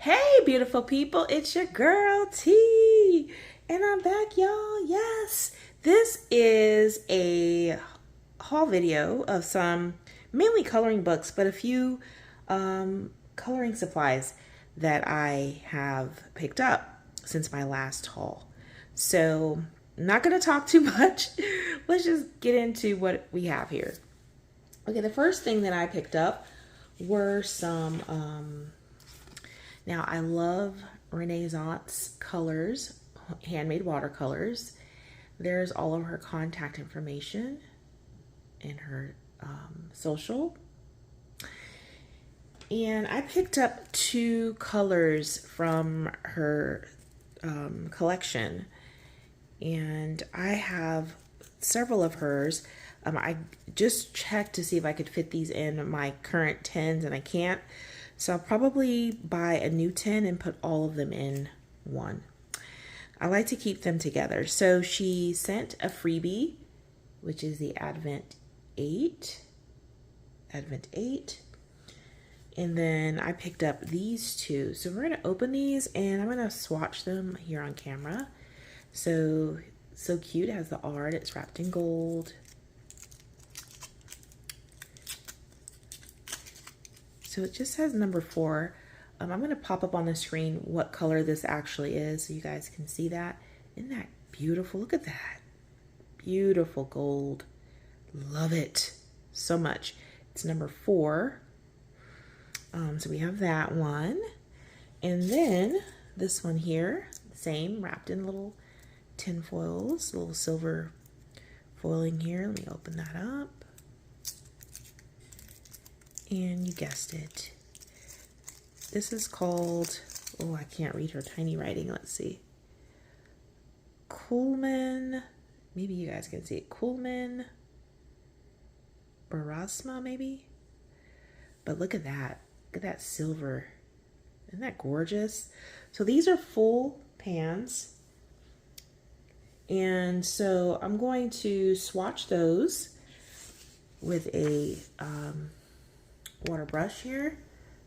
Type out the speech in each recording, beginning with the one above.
Hey, beautiful people, it's your girl T, and I'm back, y'all. Yes, this is a haul video of some mainly coloring books, but a few coloring supplies that I have picked up since my last haul. So, I'm not going to talk too much. Let's just get into what we have here. Okay, the first thing that I picked up were some now, I love Reneeissance Colors, handmade watercolors. There's all of her contact information and her social. And I picked up two colors from her collection. And I have several of hers. I just checked to see if I could fit these in my current tins, and I can't. So I'll probably buy a new tin and put all of them in one. I like to keep them together. So she sent a freebie, which is the Advent 8. And then I picked up these two. So we're going to open these and I'm going to swatch them here on camera. So cute. It has the art. It's wrapped in gold. So it just says number 4. I'm going to pop up on the screen what color this actually is so you guys can see that. Isn't that beautiful? Look at that. Beautiful gold. Love it so much. It's number 4. So we have that one. And then this one here, same, wrapped in little tin foils, little silver foiling here. Let me open that up. And you guessed it. This is called, oh, I can't read her tiny writing. Let's see. Coolman, maybe you guys can see it. Coolman Barasma, maybe? But look at that. Look at that silver. Isn't that gorgeous? So these are full pans. And so I'm going to swatch those with a water brush here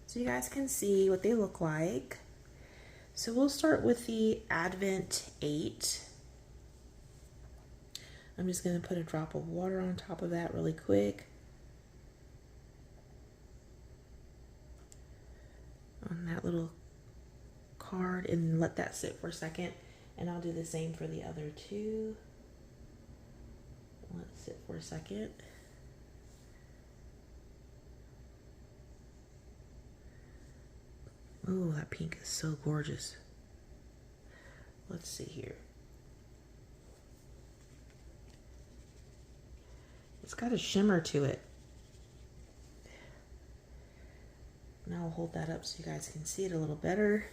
so you guys can see what they look like. So we'll start with the Advent 8. I'm just going to put a drop of water on top of that really quick on that little card and let that sit for a second, and I'll do the same for the other two. Let it sit for a second. Oh, that pink is so gorgeous. Let's see here. It's got a shimmer to it. Now I'll hold that up so you guys can see it a little better.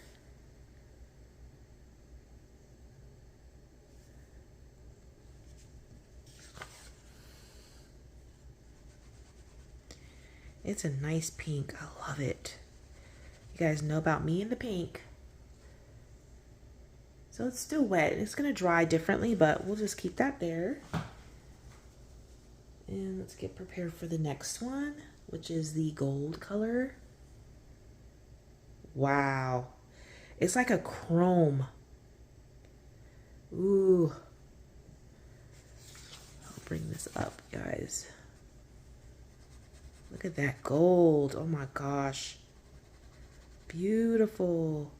It's a nice pink. I love it. You guys know about me and the pink. So it's still wet. It's going to dry differently, but we'll just keep that there. And let's get prepared for the next one, which is the gold color. Wow. It's like a chrome. Ooh. I'll bring this up, guys. Look at that gold. Oh my gosh. Beautiful.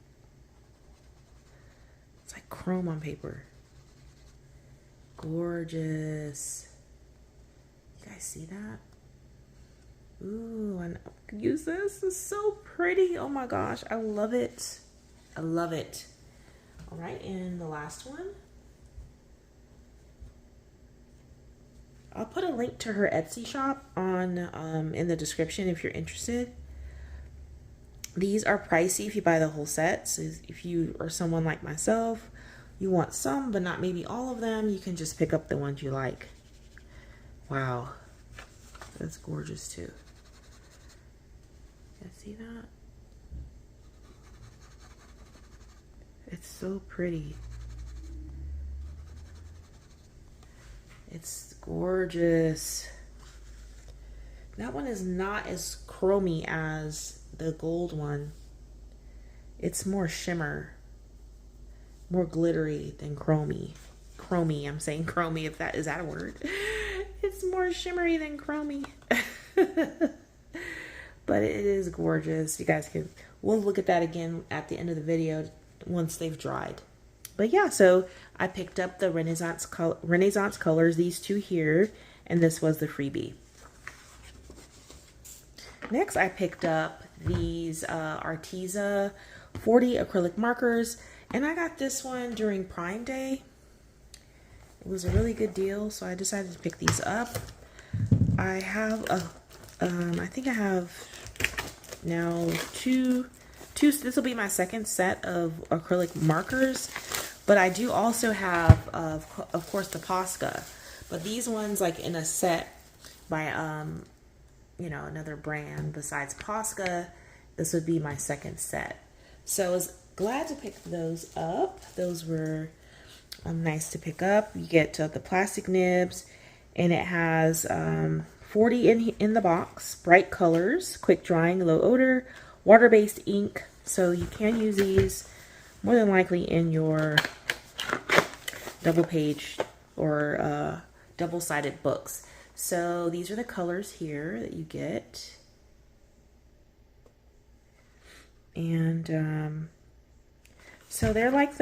It's like chrome on paper. Gorgeous. You guys see that? Ooh, and I could use this. It's so pretty. Oh my gosh. I love it. I love it. All right, and the last one. I'll put a link to her Etsy shop on in the description if you're interested. These are pricey if you buy the whole set. So if you are someone like myself, you want some but not maybe all of them, you can just pick up the ones you like. Wow. That's gorgeous too. You guys see that? It's so pretty. It's gorgeous. That one is not as chromy as the gold one. It's more shimmer, more glittery than chromy. Chromy, I'm saying chromy, if that is that a word. It's more shimmery than chromy. But it is gorgeous. You guys can, we'll look at that again at the end of the video once they've dried. But yeah, so I picked up the Reneeissance Colors, these two here, and this was the freebie. Next, I picked up these Arteza 40 acrylic markers, and I got this one during Prime Day. It was a really good deal, so I decided to pick these up. I have I think I have now two, this will be my second set of acrylic markers, but I do also have, of course, the Posca, but these ones like in a set by, you know, another brand besides Posca. This would be my second set. So I was glad to pick those up. Those were nice to pick up. You get the plastic nibs, and it has 40 in the box, bright colors, quick drying, low odor, water-based ink. So you can use these more than likely in your double page or double-sided books. So these are the colors here that you get. And so they're like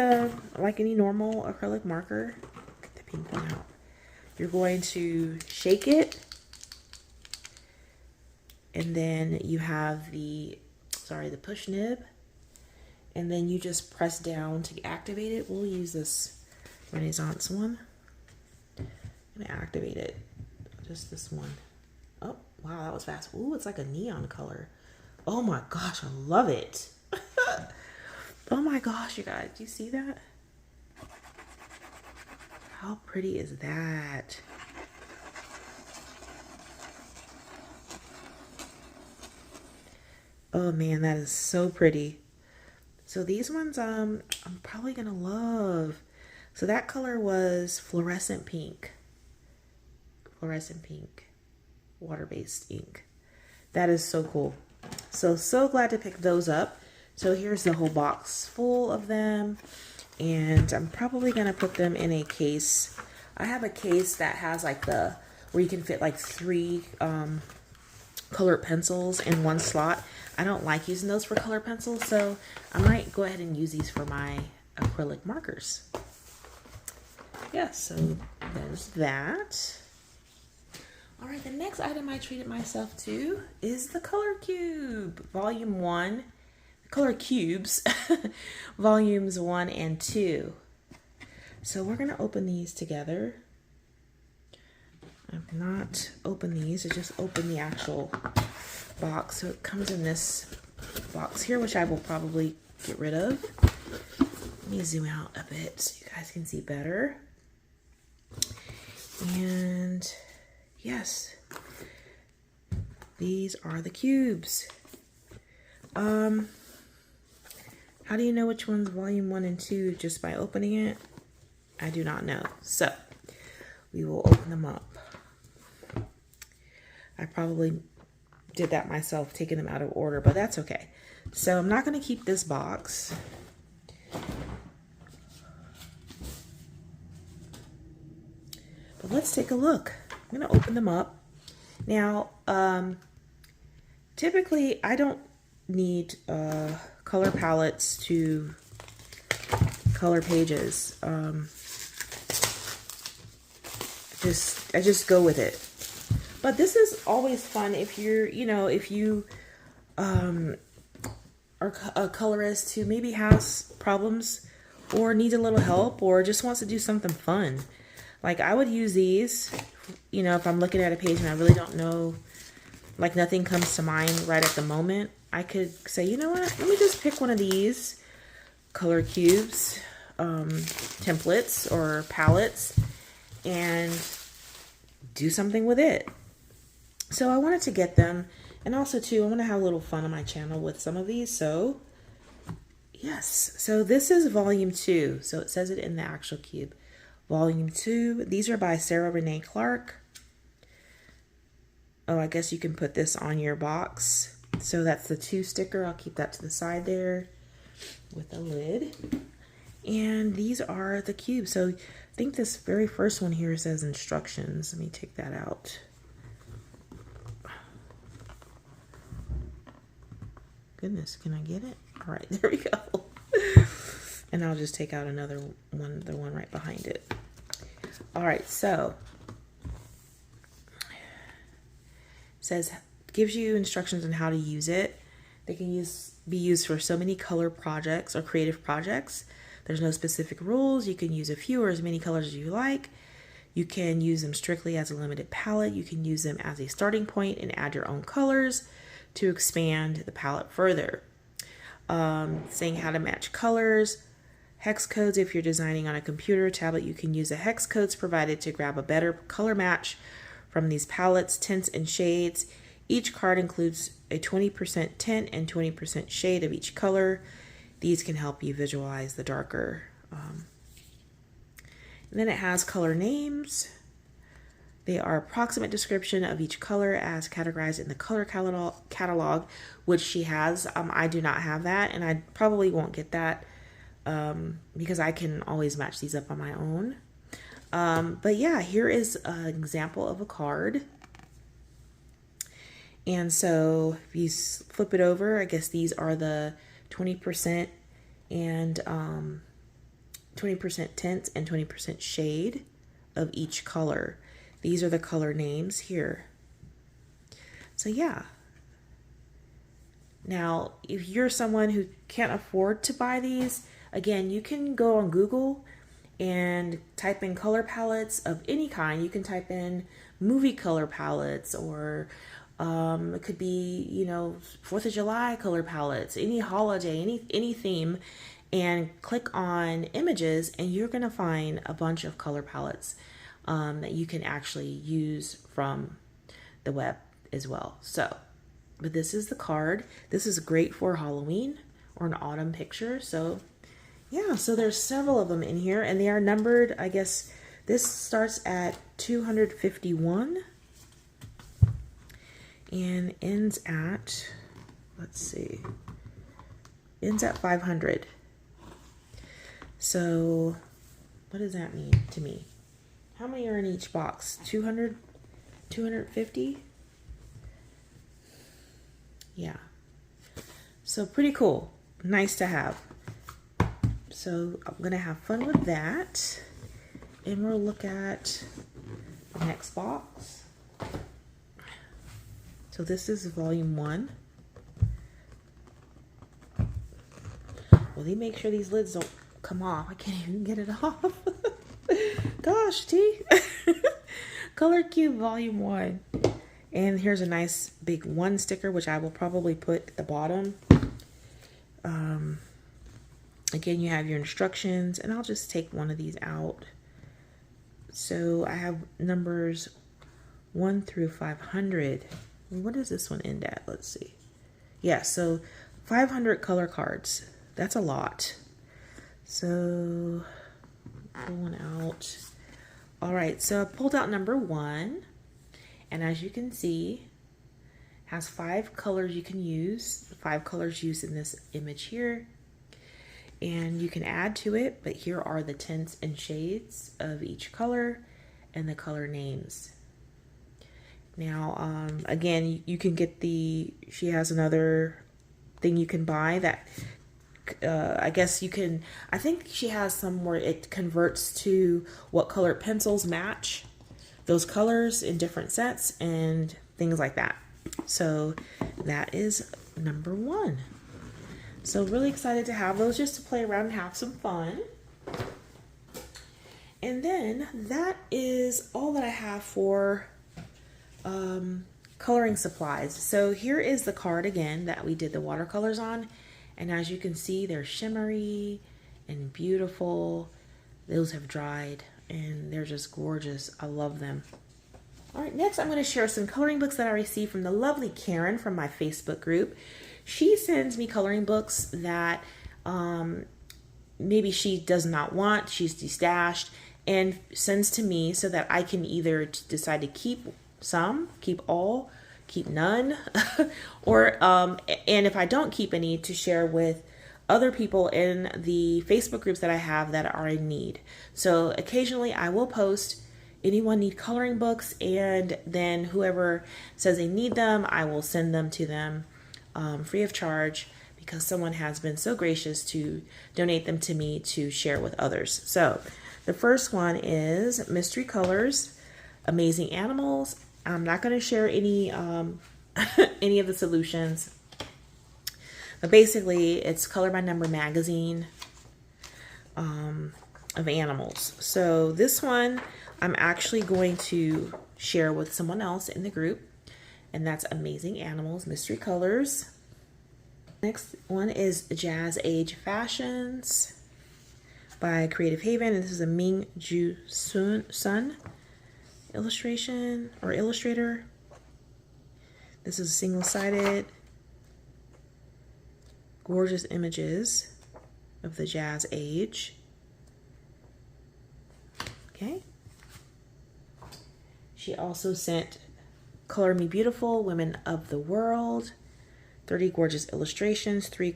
any normal acrylic marker. Get the pink one out. You're going to shake it, and then you have the push nib, and then you just press down to activate it. We'll use this Reneeissance one. I'm gonna activate it. Just this one. Oh, wow, that was fast. Ooh, it's like a neon color. Oh my gosh, I love it. Oh my gosh, you guys, do you see that? How pretty is that? Oh man, that is so pretty. So these ones I'm probably gonna love. So that color was fluorescent pink. Fluorescent pink, water-based ink. That is so cool. So glad to pick those up. So here's the whole box full of them, and I'm probably gonna put them in a case. I have a case that has like where you can fit like 3 colored pencils in one slot. I don't like using those for colored pencils, so I might go ahead and use these for my acrylic markers. Yeah, so there's that. All right, the next item I treated myself to is the Color Cube, Volume 1. Color Cubes, Volumes 1 and 2. So we're going to open these together. I've not opened these, I just opened the actual box. So it comes in this box here, which I will probably get rid of. Let me zoom out a bit so you guys can see better. And yes, these are the cubes. How do you know which one's volume 1 and 2? Just by opening it? I do not know. So we will open them up. I probably did that myself, taking them out of order, but that's okay. So I'm not going to keep this box. But let's take a look. I'm going to open them up. Now, typically I don't need color palettes to color pages. I just go with it. But this is always fun if you're, if you are a colorist who maybe has problems or needs a little help or just wants to do something fun. Like I would use these, if I'm looking at a page and I really don't know, like nothing comes to mind right at the moment. I could say, you know what, let me just pick one of these color cubes, templates or palettes, and do something with it. So I wanted to get them, and also too, I want to have a little fun on my channel with some of these. So yes, so this is volume 2. So it says it in the actual cube. Volume 2. These are by Sarah Renee Clark. Oh, I guess you can put this on your box. So that's the 2 sticker. I'll keep that to the side there. with a lid. And these are the cubes. So I think this very first one here says instructions. Let me take that out. Goodness, can I get it? All right, there we go. And I'll just take out another one, the one right behind it. All right, so it says, gives you instructions on how to use it. They can be used for so many color projects or creative projects. There's no specific rules. You can use a few or as many colors as you like. You can use them strictly as a limited palette. You can use them as a starting point and add your own colors to expand the palette further. Saying how to match colors, hex codes. If you're designing on a computer or tablet, you can use the hex codes provided to grab a better color match from these palettes, tints, and shades. Each card includes a 20% tint and 20% shade of each color. These can help you visualize the darker. And then it has color names. They are approximate description of each color as categorized in the color catalog, which she has. I do not have that, and I probably won't get that because I can always match these up on my own. But yeah, here is an example of a card. And so if you flip it over, I guess these are the 20% and 20% tint and 20% shade of each color. These are the color names here. So yeah. Now, if you're someone who can't afford to buy these, again, you can go on Google and type in color palettes of any kind. You can type in movie color palettes, or it could be, you know, 4th of July color palettes, any holiday, any theme, and click on images, and you're going to find a bunch of color palettes that you can actually use from the web as well. So, but this is the card. This is great for Halloween or an autumn picture. So yeah, so there's several of them in here, and they are numbered. I guess this starts at 251 and ends at, let's see, ends at 500. So what does that mean to me? How many are in each box? 200, 250? Yeah. So pretty cool. Nice to have. So I'm going to have fun with that. And we'll look at the next box. So this is volume 1. Well, they make sure these lids don't come off. I can't even get it off. Gosh, T. Color Cube volume 1. And here's a nice big 1 sticker, which I will probably put at the bottom. Again, you have your instructions, and I'll just take one of these out. So I have numbers 1 through 500. What does this one end at? Let's see. Yeah, so 500 color cards. That's a lot. So pull one out. All right, so I pulled out number 1, and as you can see, has 5 colors you can use. 5 colors used in this image here. And you can add to it, but here are the tints and shades of each color and the color names. Now, again, you can get she has another thing you can buy that, I guess you can, I think she has some where it converts to what color pencils match those colors in different sets and things like that. So that is number 1. So really excited to have those just to play around and have some fun. And then that is all that I have for coloring supplies. So here is the card again that we did the watercolors on. And as you can see, they're shimmery and beautiful. Those have dried and they're just gorgeous. I love them. All right, next I'm going to share some coloring books that I received from the lovely Karen from my Facebook group. She sends me coloring books that maybe she does not want, she's destashed, and sends to me so that I can either decide to keep some, keep all, keep none, or and if I don't keep any, to share with other people in the Facebook groups that I have that are in need. So occasionally I will post, anyone need coloring books, and then whoever says they need them, I will send them to them free of charge, because someone has been so gracious to donate them to me to share with others. So the first one is Mystery Colors, Amazing Animals. I'm not going to share any any of the solutions, but basically it's color by number magazine of animals. So this one I'm actually going to share with someone else in the group, and that's Amazing Animals, Mystery Colors. Next one is Jazz Age Fashions by Creative Haven, and this is a Ming Ju Sun illustration or illustrator. This is single-sided, gorgeous images of the Jazz Age. Okay. She also sent Color Me Beautiful, Women of the World, 30 gorgeous illustrations, three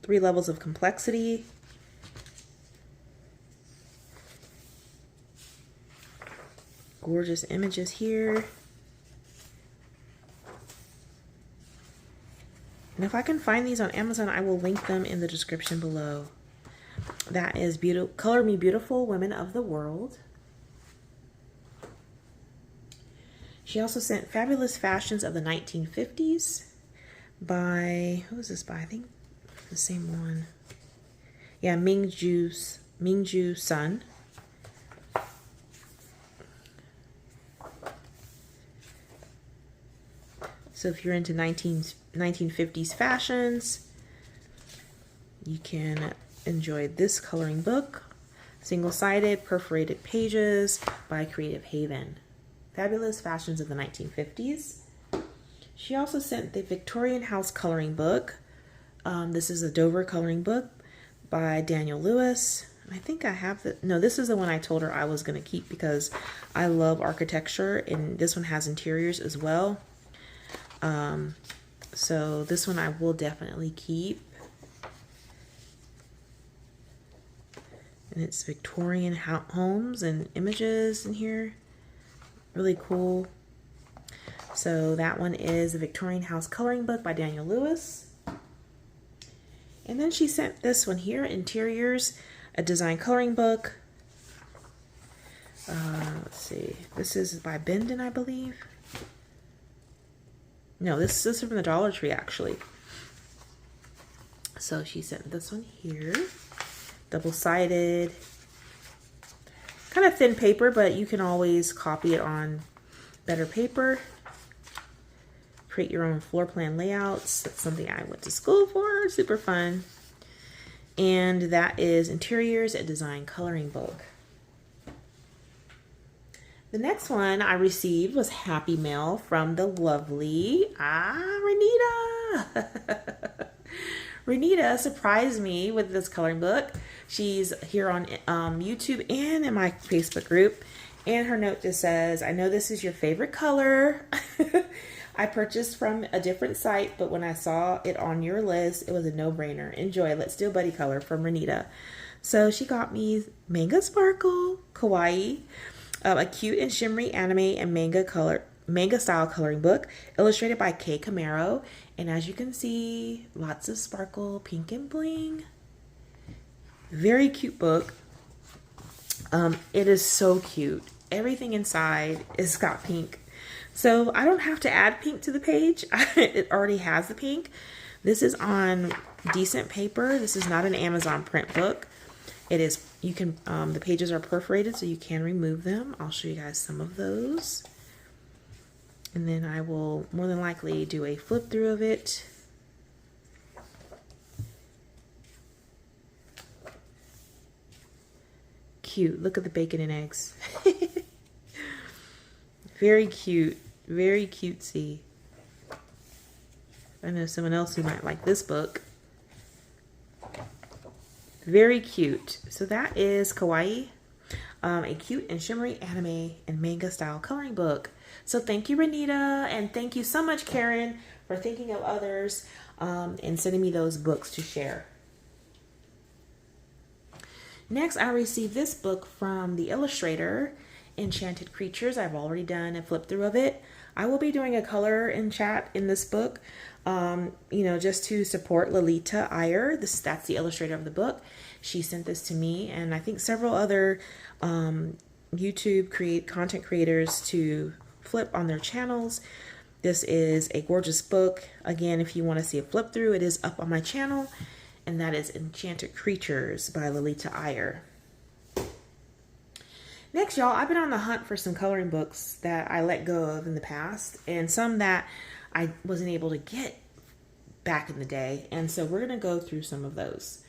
levels of complexity. Gorgeous images here. And if I can find these on Amazon, I will link them in the description below. That is Color Me Beautiful, Women of the World. She also sent Fabulous Fashions of the 1950s by, who is this by? I think the same one. Yeah, Ming Ju Sun. So if you're into 1950s fashions, you can enjoy this coloring book. Single-sided, perforated pages by Creative Haven. Fabulous Fashions of the 1950s. She also sent the Victorian House coloring book. This is a Dover coloring book by Daniel Lewis. I think I have the, no, this is the one I told her I was going to keep because I love architecture, and this one has interiors as well. So this one I will definitely keep. And it's Victorian homes and images in here. Really cool. So that one is the Victorian House coloring book by Daniel Lewis. And then she sent this one here, Interiors, a design coloring book. Let's see. This is by Bendon, I believe. No, this is from the Dollar Tree, actually. So she sent this one here. Double-sided. Kind of thin paper, but you can always copy it on better paper. Create your own floor plan layouts. That's something I went to school for. Super fun. And that is Interiors, a design coloring book. The next one I received was Happy Mail from the lovely Renita. Renita surprised me with this coloring book. She's here on YouTube and in my Facebook group. And her note just says, I know this is your favorite color. I purchased from a different site, but when I saw it on your list, it was a no-brainer. Enjoy. Let's do a buddy color from Renita. So she got me Manga Sparkle, Kawaii, a cute and shimmery anime and manga style coloring book illustrated by Kay Camaro. And as you can see, lots of sparkle, pink and bling. Very cute book. It is so cute. Everything inside is got pink. So I don't have to add pink to the page. It already has the pink. This is on decent paper. This is not an Amazon print book. It is, you can, the pages are perforated so you can remove them. I'll show you guys some of those. And then I will more than likely do a flip through of it. Cute. Look at the bacon and eggs. Very cute. Very cutesy. I know someone else who might like this book. Very cute. So that is Kawaii, a cute and shimmery anime and manga style coloring book. So thank you, Renita, and thank you so much, Karen, for thinking of others and sending me those books to share. Next, I received this book from the illustrator, Enchanted Creatures. I've already done a flip through of it. I will be doing a color and chat in this book, just to support Lolita Iyer. That's the illustrator of the book. She sent this to me, and I think several other YouTube content creators to flip on their channels. This is a gorgeous book. Again, if you want to see a flip through, it is up on my channel, and that is Enchanted Creatures by Lolita Iyer. Next, y'all, I've been on the hunt for some coloring books that I let go of in the past, and some that I wasn't able to get back in the day, and so we're going to go through some of those.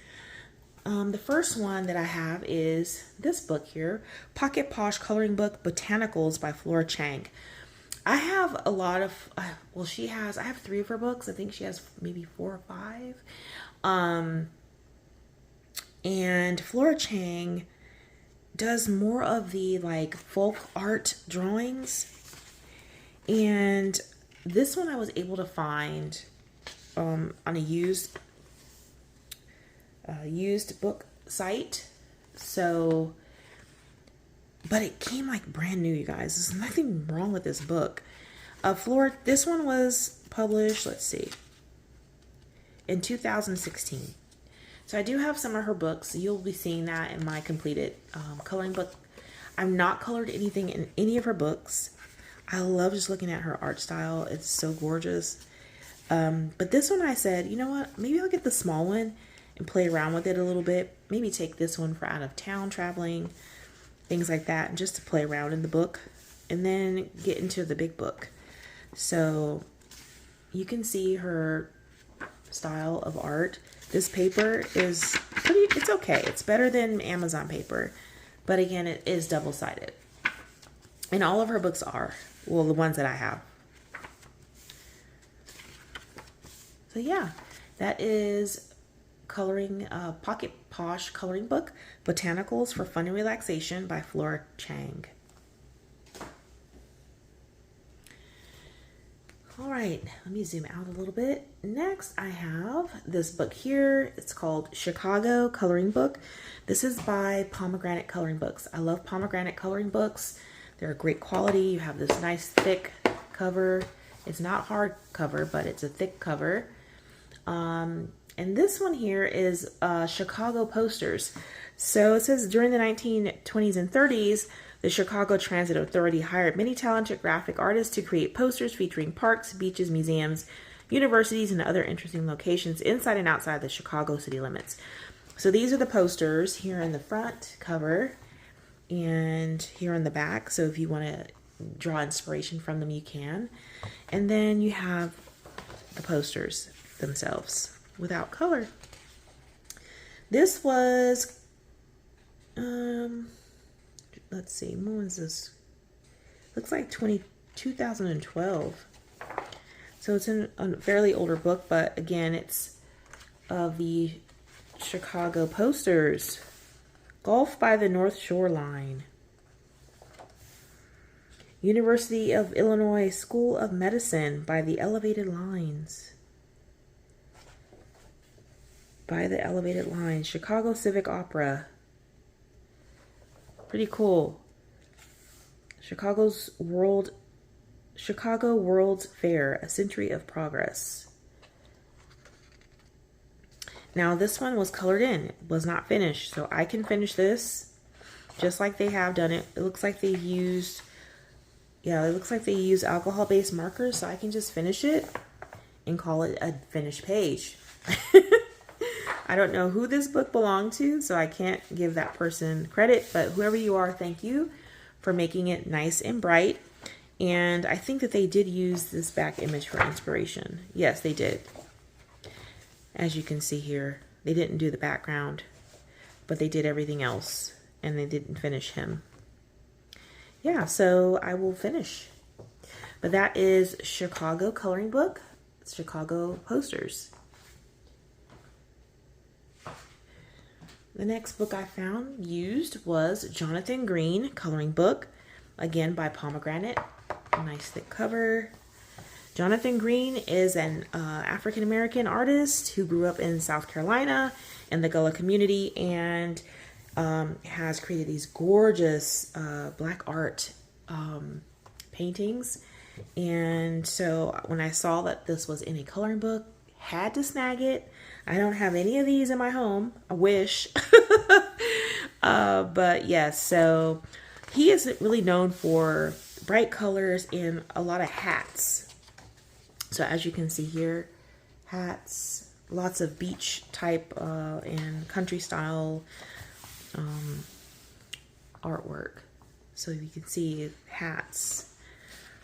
The first one that I have is this book here, Pocket Posh Coloring Book, Botanicals by Flora Chang. I have a lot of, I have 3 of her books. I think she has maybe 4 or 5. And Flora Chang does more of the like folk art drawings. And this one I was able to find on a used book site. So, but it came like brand new, you guys. There's nothing wrong with this book. This one was published, let's see, in 2016. So I do have some of her books. You'll be seeing that in my completed coloring book. I've not colored anything in any of her books. I love just looking at her art style. It's so gorgeous. But this one I said, you know what? Maybe I'll get the small one and play around with it a little bit. Maybe take this one for out of town traveling, things like that, and just to play around in the book, and then get into the big book. So you can see her style of art. This paper is it's okay. It's better than Amazon paper, but again, it is double-sided. And all of her books are, well, the ones that I have. So yeah, that is coloring Pocket Posh Coloring Book, Botanicals for Fun and Relaxation by Flora Chang. All right, let me zoom out a little bit. Next, I have this book here. It's called Chicago Coloring Book. This is by Pomegranate Coloring Books. I love Pomegranate Coloring Books. They're great quality. You have this nice thick cover. It's not hard cover, but it's a thick cover. And this one here is Chicago posters. So it says during the 1920s and 30s, the Chicago Transit Authority hired many talented graphic artists to create posters featuring parks, beaches, museums, universities, and other interesting locations inside and outside the Chicago city limits. So these are the posters here in the front cover and here on the back. So if you want to draw inspiration from them, you can. And then you have the posters themselves without color. This was, let's see, when was this? Looks like 2012. So it's a fairly older book, but again, it's of the Chicago posters. Golf by the North Shore Line. University of Illinois School of Medicine by the Elevated Lines. By the Elevated Lines. Chicago Civic Opera. Pretty cool. Chicago World's Fair, A Century of Progress. Now this one was colored in, it was not finished, so I can finish this just like they have done it. It looks like they used, alcohol-based markers, so I can just finish it and call it a finished page. I don't know who this book belonged to, so I can't give that person credit, but whoever you are, thank you for making it nice and bright. And I think that they did use this back image for inspiration. Yes, they did. As you can see here, they didn't do the background, but they did everything else, and they didn't finish him. Yeah, so I will finish. But that is Chicago Coloring Book, Chicago Posters. The next book I found used was Jonathan Green Coloring Book, again by Pomegranate. A nice thick cover. Jonathan Green is an African-American artist who grew up in South Carolina in the Gullah community, and has created these gorgeous black art paintings. And so when I saw that this was in a coloring book, had to snag it. I don't have any of these in my home. I wish. But yes, so he is really known for bright colors and a lot of hats. So as you can see here, hats, lots of beach type and country style artwork. So you can see hats,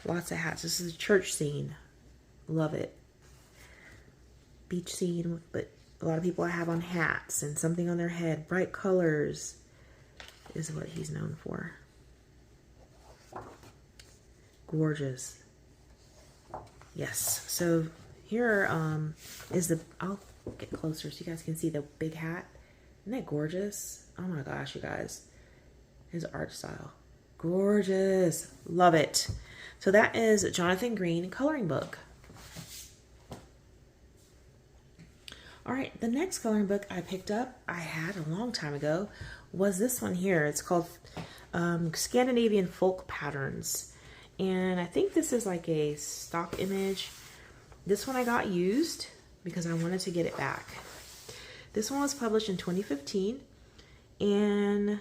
lots of hats. This is a church scene. Love it. Beach scene, but a lot of people have on hats and something on their head. Bright colors is what he's known for. Gorgeous. Yes. So here is the, I'll get closer so you guys can see the big hat. Isn't that gorgeous? Oh my gosh, you guys. His art style. Gorgeous. Love it. So that is Jonathan Green coloring book. All right, the next coloring book I picked up, I had a long time ago, was this one here. It's called Scandinavian Folk Patterns. And I think this is like a stock image. This one I got used because I wanted to get it back. This one was published in 2015. And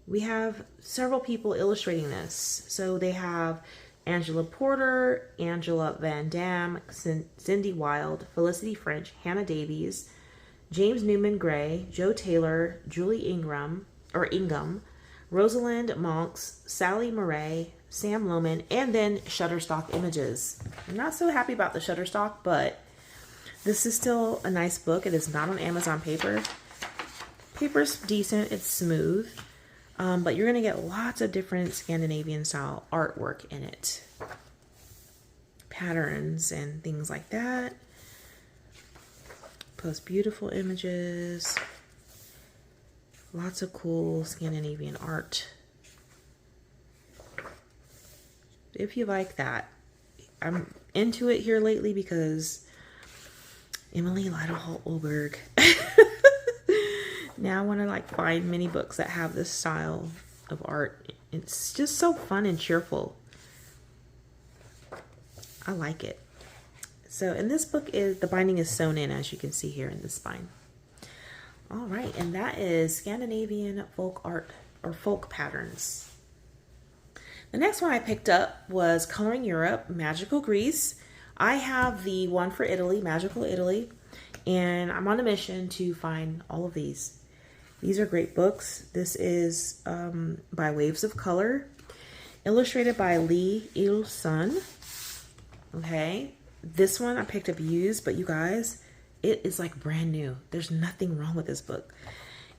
we have several people illustrating this. So they have Angela Porter, Angela Van Dam, Cindy Wilde, Felicity French, Hannah Davies, James Newman Gray, Joe Taylor, Julie Ingham, Rosalind Monks, Sally Murray, Sam Lohman, and then Shutterstock Images. I'm not so happy about the Shutterstock, but this is still a nice book. It is not on Amazon paper. Paper's decent, it's smooth. But you're going to get lots of different Scandinavian style artwork in it. Patterns and things like that. Post beautiful images. Lots of cool Scandinavian art. If you like that. I'm into it here lately because Emily Lytle-Holberg. Now I want to like find many books that have this style of art. It's just so fun and cheerful. I like it. So, and this book is, the binding is sewn in, as you can see here in the spine. All right, and that is Scandinavian folk art or folk patterns. The next one I picked up was Coloring Europe, Magical Greece. I have the one for Italy, Magical Italy, and I'm on a mission to find all of these. These are great books. This is by Waves of Color, illustrated by Lee Il-sun. Okay, this one I picked up used, but you guys, it is like brand new. There's nothing wrong with this book.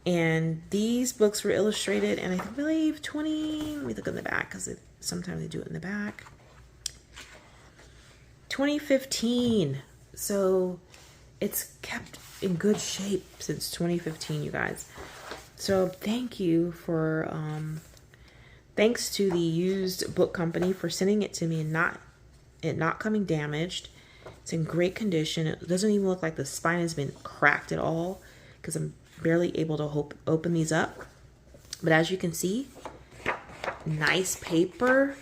And these books were illustrated, and I believe let me look in the back, because sometimes they do it in the back. 2015. So it's kept in good shape since 2015, you guys. So thank you for thanks to the used book company for sending it to me and not coming damaged. It's in great condition. It doesn't even look like the spine has been cracked at all, because I'm barely able to open these up. But as you can see, nice paper,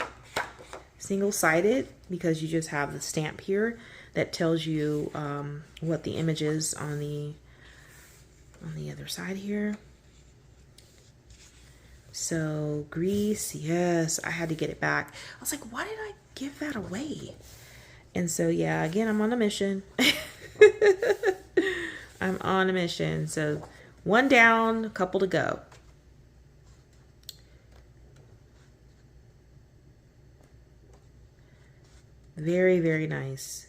single-sided, because you just have the stamp here that tells you what the image is on the other side here. So Greece, yes, I had to get it back. I was like, why did I give that away? And so yeah, again, I'm on a mission. I'm on a mission. So one down, a couple to go. Very, very nice.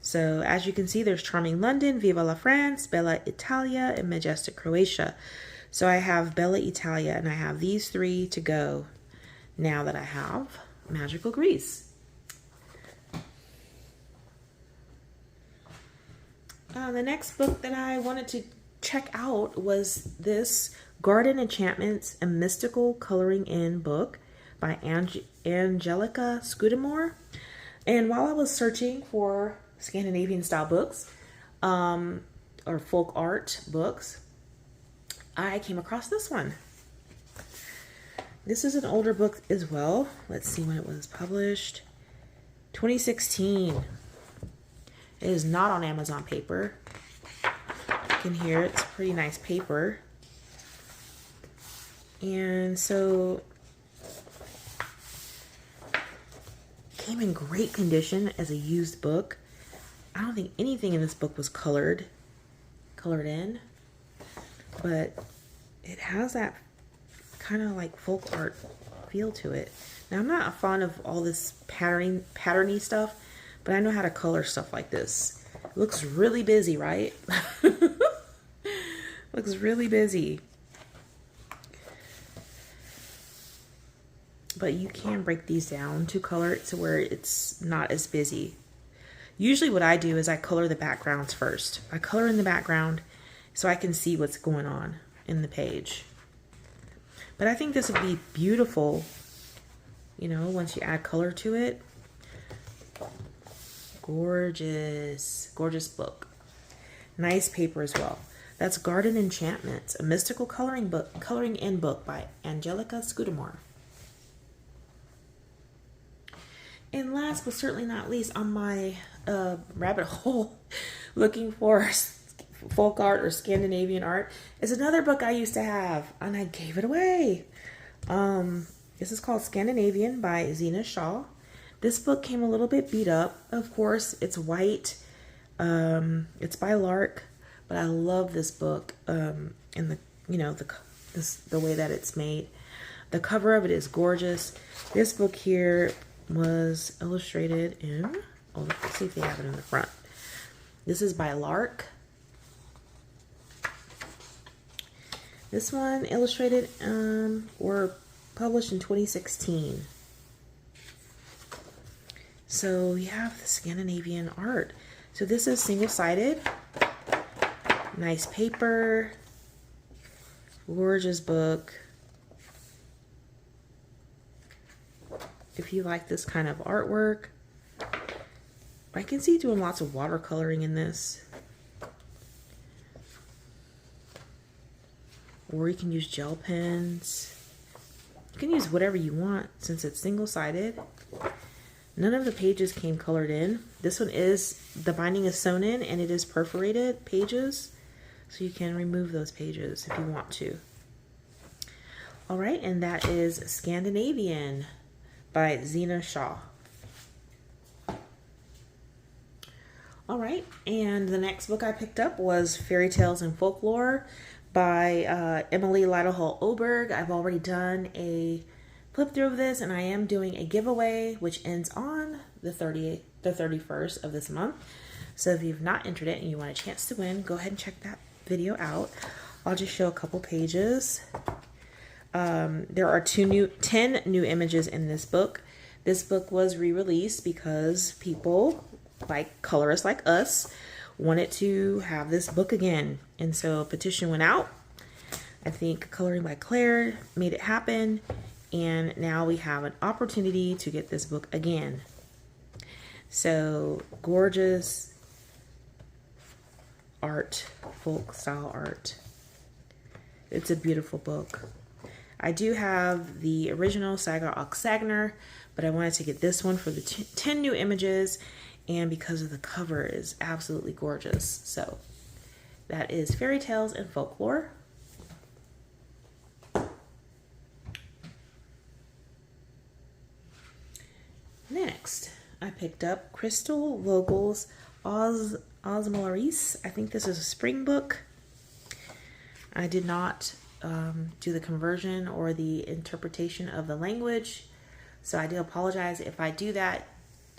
So as you can see, there's Charming London, Viva la France, Bella Italia, and Majestic Croatia. So I have Bella Italia, and I have these three to go now that I have Magical Greece. The next book that I wanted to check out was this Garden Enchantments, a Mystical Coloring In book by Angelica Scudamore. And while I was searching for Scandinavian style books or folk art books, I came across this one. This is an older book as well. Let's see when it was published. 2016. It is not on Amazon paper. You can hear it's pretty nice paper. And so it came in great condition as a used book. I don't think anything in this book was colored in, but it has that kind of like folk art feel to it. Now, I'm not a fan of all this patterny stuff, but I know how to color stuff like this. It looks really busy, right? Looks really busy. But you can break these down to color it to where it's not as busy. Usually what I do is I color the backgrounds first. I color in the background so I can see what's going on in the page. But I think this would be beautiful, you know, once you add color to it. Gorgeous, gorgeous book. Nice paper as well. That's Garden Enchantments, a mystical coloring in book by Angelica Scudamore. And last but certainly not least on my rabbit hole looking for folk art or Scandinavian art is another book I used to have and I gave it away. This is called Scandinavian by Zena Shaw. This book came a little bit beat up. Of course, it's white. It's by Lark, but I love this book and the way that it's made. The cover of it is gorgeous. This book here was illustrated in, oh, let's see if they have it in the front. This is by Lark. This one illustrated or published in 2016. So we have the Scandinavian art. So this is single-sided, nice paper, gorgeous book. If you like this kind of artwork, I can see doing lots of watercoloring in this. Or you can use gel pens. You can use whatever you want since it's single-sided. None of the pages came colored in. This one is, the binding is sewn in and it is perforated pages. So you can remove those pages if you want to. All right, and that is Scandinavian by Zena Shaw. All right, and the next book I picked up was Fairy Tales and Folklore by Emily Lytle Oberg. I've already done a flip through of this, and I am doing a giveaway which ends on the 31st of this month. So if you've not entered it and you want a chance to win, go ahead and check that video out. I'll just show a couple pages. There are 10 new images in this book. This book was re-released because people, like colorists like us, wanted to have this book again. And so a petition went out. I think Coloring by Claire made it happen. And now we have an opportunity to get this book again. So gorgeous art, folk style art. It's a beautiful book. I do have the original Saga Oxagner, but I wanted to get this one for the 10 new images, and because of the cover is absolutely gorgeous. So that is Fairy Tales and Folklore. Next, I picked up Christl Vogel Ausmalreise. I think this is a spring book. I did not do the conversion or the interpretation of the language, so I do apologize. If I do that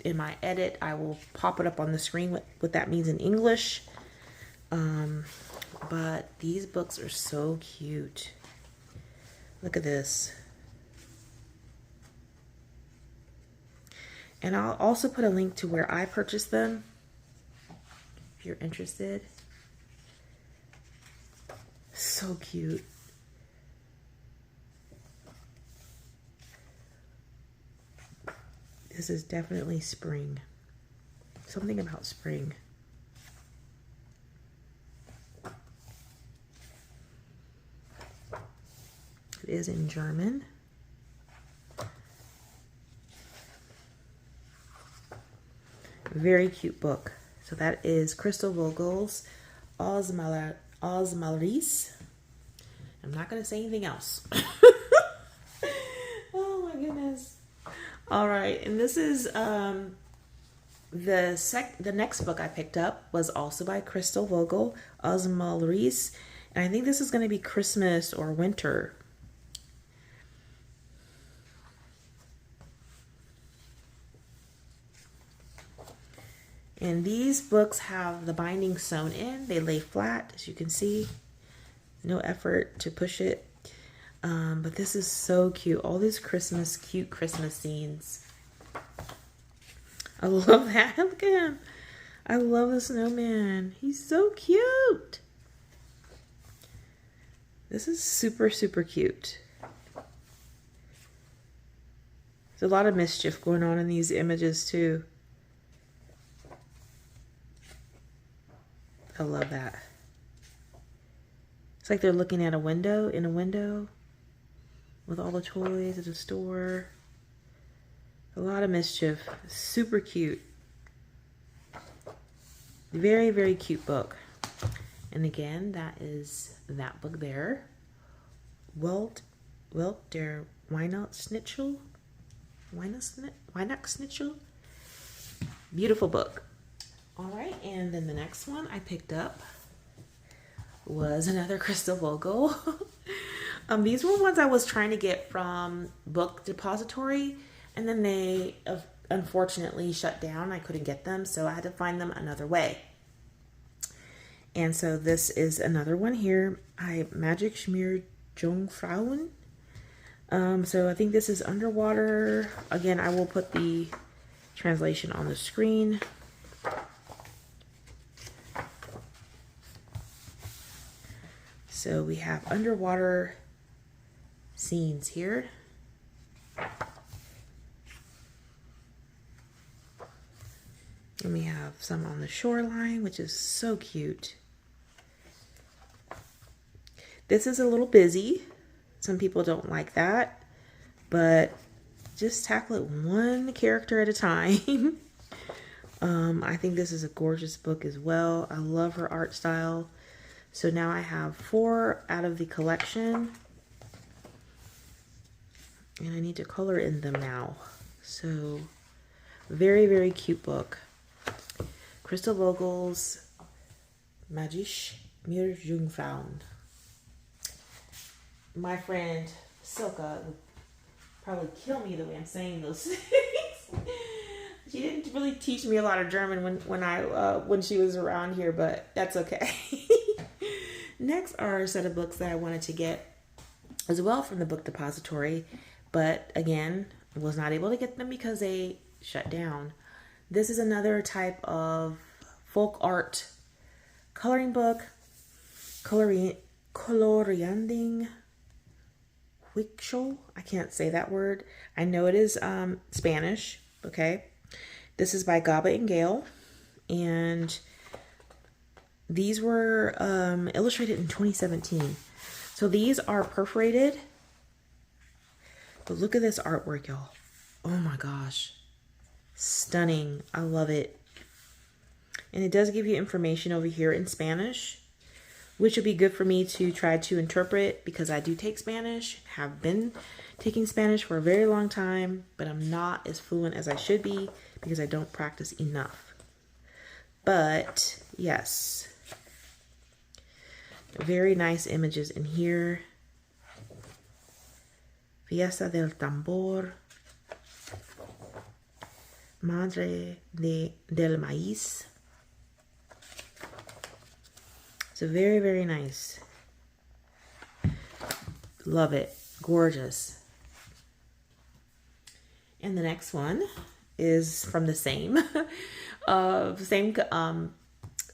in my edit, I will pop it up on the screen what that means in English. But these books are so cute. Look at this. And I'll also put a link to where I purchased them if you're interested. So cute. This is definitely spring. Something about spring. is in German. Very cute book. So that is Christl Vogel Ausmalreise. I'm not going to say anything else. Oh my goodness. All right, and this is the next book I picked up was also by Christl Vogel Ausmalreise, and I think this is going to be Christmas or winter. And these books have the binding sewn in. They lay flat, as you can see. No effort to push it. But this is so cute. All these cute Christmas scenes. I love that. Look at him. I love the snowman. He's so cute. This is super, super cute. There's a lot of mischief going on in these images too. I love that. It's like they're looking at a window, in a window, with all the toys at the store. A lot of mischief. Super cute. Very, very cute book. And again, that is that book there. Welt der weihnachtswichtel. Weihnachtswichtel. Beautiful book. All right, and then the next one I picked up was another Christl Vogel. These were ones I was trying to get from Book Depository, and then they unfortunately shut down. I couldn't get them, so I had to find them another way. And so this is another one here. Magische meerjungfrauen. So I think this is underwater. Again, I will put the translation on the screen. So we have underwater scenes here. And we have some on the shoreline, which is so cute. This is a little busy. Some people don't like that, but just tackle it one character at a time. I think this is a gorgeous book as well. I love her art style. So now I have 4 out of the collection, and I need to color in them now. So very, very cute book. Christl Vogel's Magische Meerjungfrauen. My friend Silka would probably kill me the way I'm saying those things. She didn't really teach me a lot of German when she was around here, but that's okay. Next are a set of books that I wanted to get as well from the Book Depository, but again, was not able to get them because they shut down. This is another type of folk art coloring book, Coloreanding Huichol. I can't say that word. I know it is Spanish, okay? This is by Gaba and Gale, and these were illustrated in 2017. So these are perforated. But look at this artwork, y'all. Oh my gosh. Stunning. I love it. And it does give you information over here in Spanish, which would be good for me to try to interpret because I do take Spanish, have been taking Spanish for a very long time, but I'm not as fluent as I should be because I don't practice enough. But yes. Very nice images in here. Fiesta del Tambor. Madre del Maíz. So very, very nice. Love it. Gorgeous. And the next one is from the same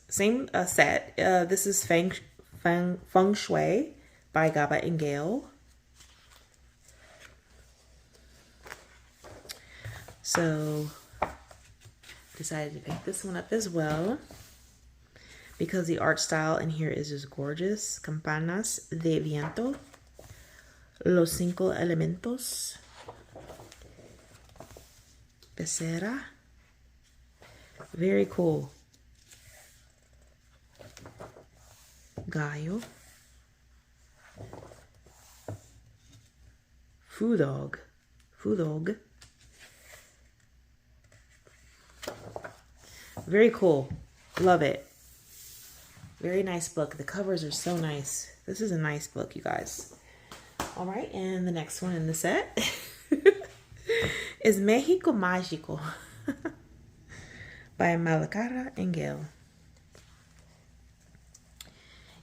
same set. This is Feng Shui by Gaba and Gale. So decided to pick this one up as well because the art style in here is just gorgeous. Campanas de viento. Los Cinco Elementos. Becerra. Very cool. Gallo. Fudog. Fudog. Very cool. Love it. Very nice book. The covers are so nice. This is a nice book, you guys. All right, and the next one in the set is Mexico Magico by Malacara and Gale.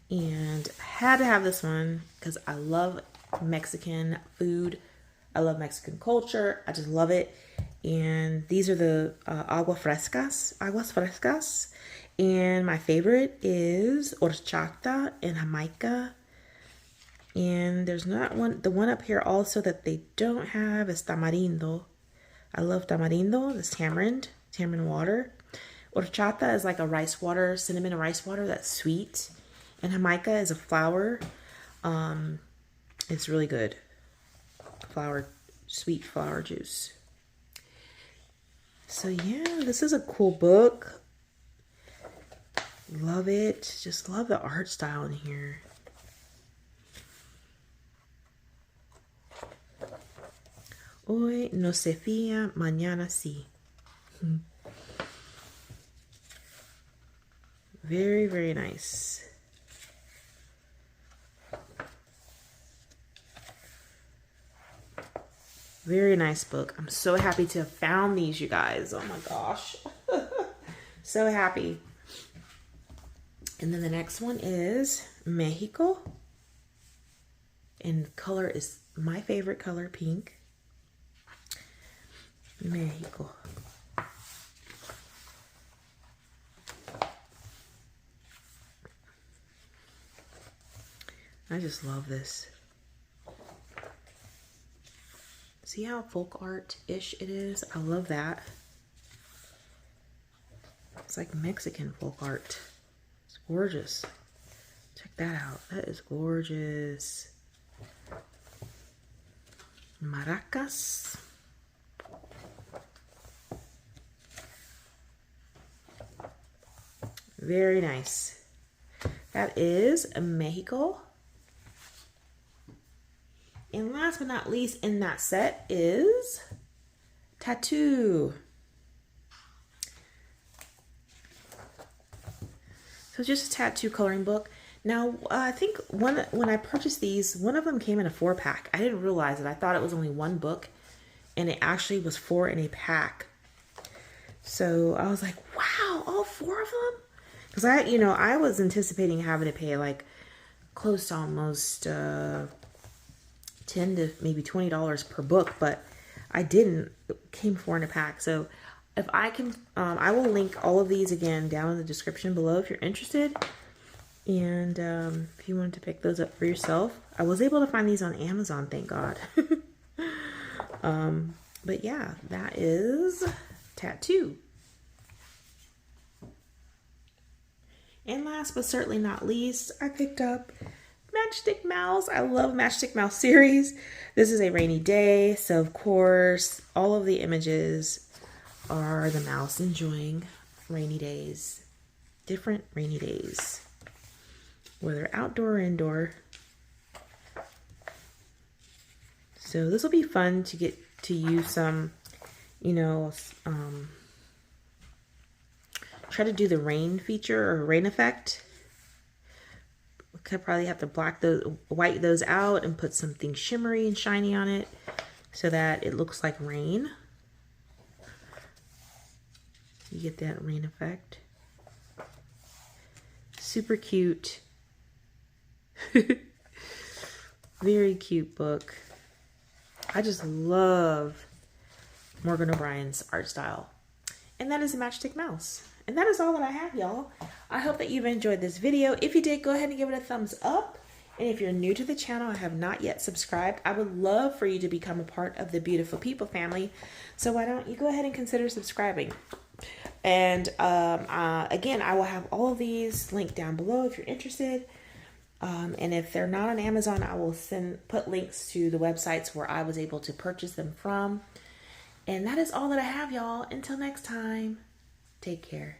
And I had to have this one because I love Mexican food. I love Mexican culture. I just love it. And these are the aguas frescas. And my favorite is horchata and jamaica. And there's not one, the one up here also that they don't have is tamarindo. I love tamarindo, this tamarind water. Horchata is like a rice water, cinnamon and rice water that's sweet. And jamaica is a flower. It's really good. Sweet flower juice. So yeah, this is a cool book. Love it. Just love the art style in here. Hoy no se fía, mañana sí. Very, very nice. Very nice book. I'm so happy to have found these, you guys. Oh my gosh. So happy. And then the next one is Mexico. And color is my favorite color, pink. Mexico. I just love this. See how folk art-ish it is? I love that. It's like Mexican folk art. It's gorgeous. Check that out. That is gorgeous. Maracas. Very nice. That is Mexico. And last but not least in that set is Tattoo. So just a tattoo coloring book. Now, I think when I purchased these, one of them came in a 4-pack. I didn't realize it. I thought it was only one book, and it actually was 4 in a pack. So I was like, wow, all 4 of them? Because I was anticipating having to pay like close to almost $10 to maybe $20 per book, but I didn't. It came 4 in a pack. So if I can, I will link all of these again down in the description below if you're interested. And if you wanted to pick those up for yourself, I was able to find these on Amazon, thank God. But yeah, that is Tattoo. And last but certainly not least, I picked up Matchstick Mouse. I love Matchstick Mouse series. This is a rainy day, so of course all of the images are the mouse enjoying rainy days, different rainy days, whether outdoor or indoor. So this will be fun to get to use some, try to do the rain feature or rain effect. Could probably have to white those out and put something shimmery and shiny on it so that it looks like rain. You get that rain effect. Super cute. Very cute book. I just love Morgan O'Brien's art style. And that is a Matchstick Mouse. And that is all that I have, y'all. I hope that you've enjoyed this video. If you did, go ahead and give it a thumbs up. And if you're new to the channel and have not yet subscribed, I would love for you to become a part of the Beautiful People family. So why don't you go ahead and consider subscribing? And again, I will have all of these linked down below if you're interested. And if they're not on Amazon, I will put links to the websites where I was able to purchase them from. And that is all that I have, y'all. Until next time, take care.